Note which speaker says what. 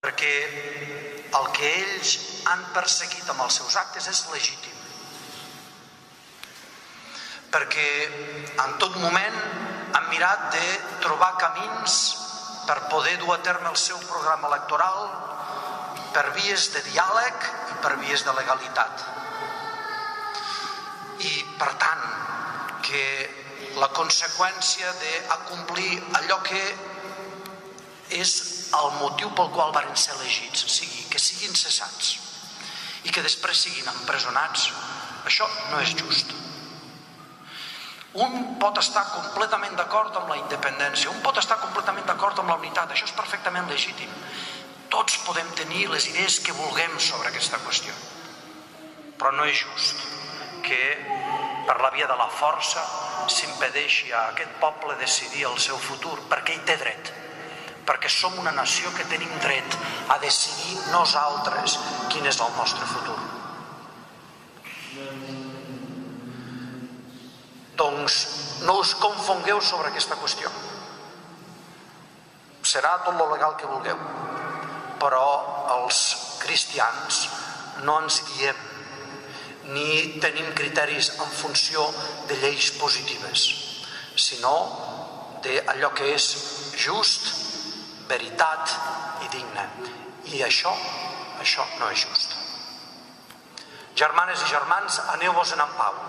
Speaker 1: perquè el que ells han perseguit amb els seus actes és legítim. Perquè en tot moment han mirat de trobar camins per poder dur a terme el seu programa electoral per vies de diàleg i per vies de legalitat. I, per tant, que la conseqüència d'acomplir allò que és el motiu pel qual van ser elegits, sigui que siguin cessats i que després siguin empresonats, això no és just. Un pot estar completament d'acord amb la independència, un pot estar completament d'acord amb la unitat, això és perfectament legítim. Tots podem tenir les idees que vulguem sobre aquesta qüestió, però no és just que per la via de la força s'impedeixi a aquest poble decidir el seu futur, perquè hi té dret, perquè som una nació que tenim dret a decidir nosaltres quin és el nostre futur. Doncs no us confongueu sobre aquesta qüestió. Serà tot lo legal que vulgueu, però els cristians no ens guiem ni tenim criteris en funció de lleis positives, sinó d'allò que és just, veritat i digne. I això no és just. Germanes i germans, aneu-vos en pau.